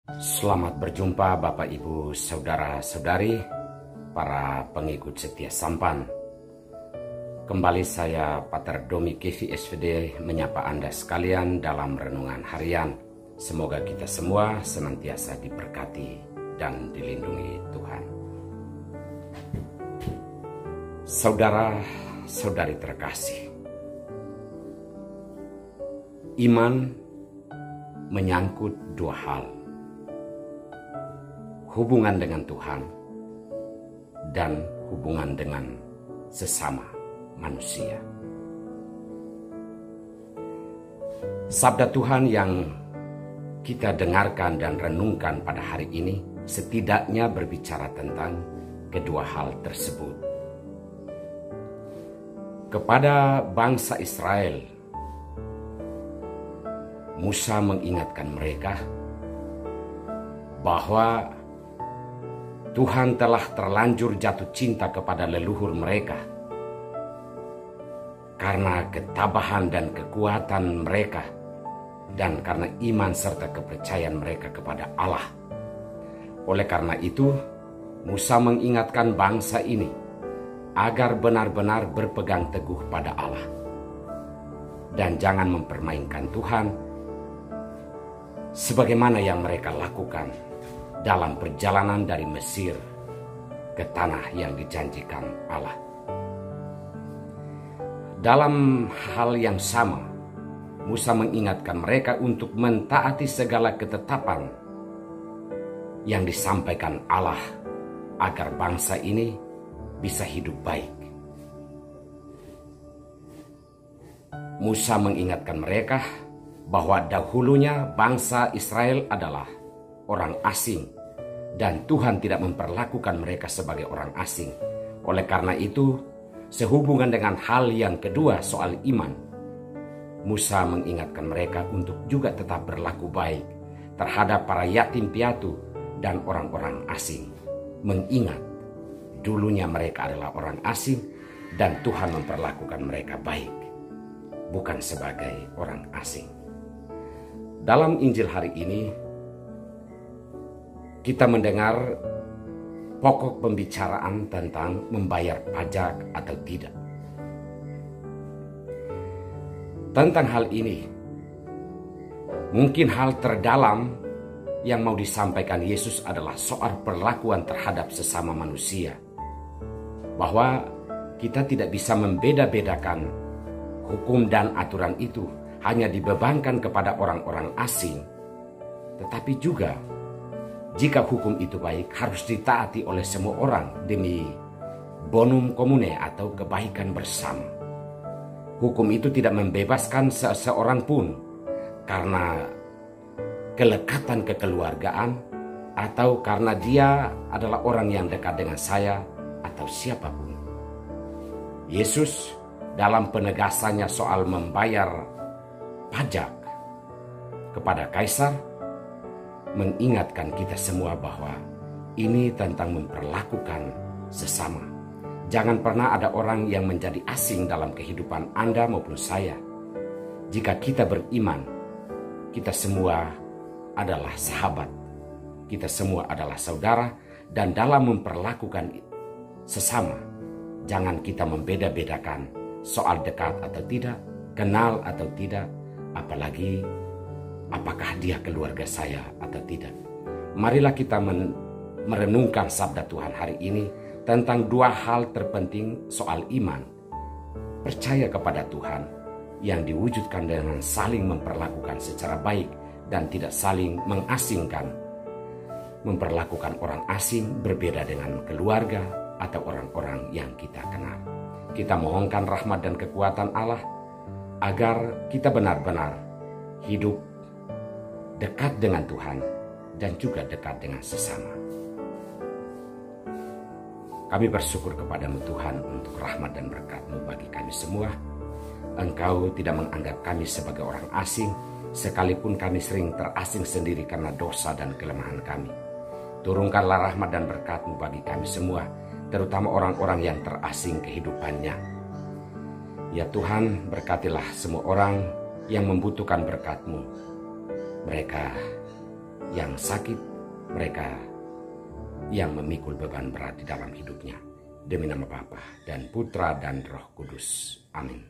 Selamat berjumpa Bapak Ibu Saudara-saudari, para pengikut setia Sampan. Kembali saya Pater Domi Kevi SVD menyapa Anda sekalian dalam renungan harian. Semoga kita semua senantiasa diberkati dan dilindungi Tuhan. Saudara-saudari terkasih, iman menyangkut dua hal: hubungan dengan Tuhan dan hubungan dengan sesama manusia. Sabda Tuhan yang kita dengarkan dan renungkan pada hari ini setidaknya berbicara tentang kedua hal tersebut. Kepada bangsa Israel, Musa mengingatkan mereka bahwa Tuhan telah terlanjur jatuh cinta kepada leluhur mereka karena ketabahan dan kekuatan mereka dan karena iman serta kepercayaan mereka kepada Allah. Oleh karena itu, Musa mengingatkan bangsa ini agar benar-benar berpegang teguh pada Allah dan jangan mempermainkan Tuhan sebagaimana yang mereka lakukan dalam perjalanan dari Mesir ke tanah yang dijanjikan Allah. Dalam hal yang sama, Musa mengingatkan mereka untuk mentaati segala ketetapan yang disampaikan Allah agar bangsa ini bisa hidup baik. Musa mengingatkan mereka bahwa dahulunya bangsa Israel adalah orang asing dan Tuhan tidak memperlakukan mereka sebagai orang asing. Oleh karena itu, sehubungan dengan hal yang kedua soal iman, Musa mengingatkan mereka untuk juga tetap berlaku baik terhadap para yatim piatu dan orang-orang asing. Mengingat dulunya mereka adalah orang asing dan Tuhan memperlakukan mereka baik, bukan sebagai orang asing. Dalam Injil hari ini, kita mendengar pokok pembicaraan tentang membayar pajak atau tidak. Tentang hal ini, mungkin hal terdalam yang mau disampaikan Yesus adalah soal perlakuan terhadap sesama manusia. Bahwa kita tidak bisa membeda-bedakan hukum dan aturan itu hanya dibebankan kepada orang-orang asing, tetapi juga jika hukum itu baik, harus ditaati oleh semua orang demi bonum comune atau kebaikan bersama. Hukum itu tidak membebaskan seseorang pun karena kelekatan kekeluargaan atau karena dia adalah orang yang dekat dengan saya atau siapapun. Yesus dalam penegasannya soal membayar pajak kepada kaisar mengingatkan kita semua bahwa ini tentang memperlakukan sesama. Jangan pernah ada orang yang menjadi asing dalam kehidupan Anda maupun saya. Jika kita beriman, kita semua adalah sahabat, kita semua adalah saudara, dan dalam memperlakukan sesama, jangan kita membeda-bedakan soal dekat atau tidak, kenal atau tidak, apalagi apakah dia keluarga saya atau tidak. Marilah kita merenungkan sabda Tuhan hari ini tentang dua hal terpenting soal iman. Percaya kepada Tuhan yang diwujudkan dengan saling memperlakukan secara baik dan tidak saling mengasingkan. Memperlakukan orang asing berbeda dengan keluarga atau orang-orang yang kita kenal. Kita mohonkan rahmat dan kekuatan Allah agar kita benar-benar hidup dekat dengan Tuhan dan juga dekat dengan sesama. Kami bersyukur kepadamu Tuhan untuk rahmat dan berkat-Mu bagi kami semua. Engkau tidak menganggap kami sebagai orang asing, sekalipun kami sering terasing sendiri karena dosa dan kelemahan kami. Turunkanlah rahmat dan berkat-Mu bagi kami semua, terutama orang-orang yang terasing kehidupannya. Ya Tuhan, berkatilah semua orang yang membutuhkan berkat-Mu. Mereka yang sakit, mereka yang memikul beban berat di dalam hidupnya. Demi nama Bapa dan Putra dan Roh Kudus. Amin.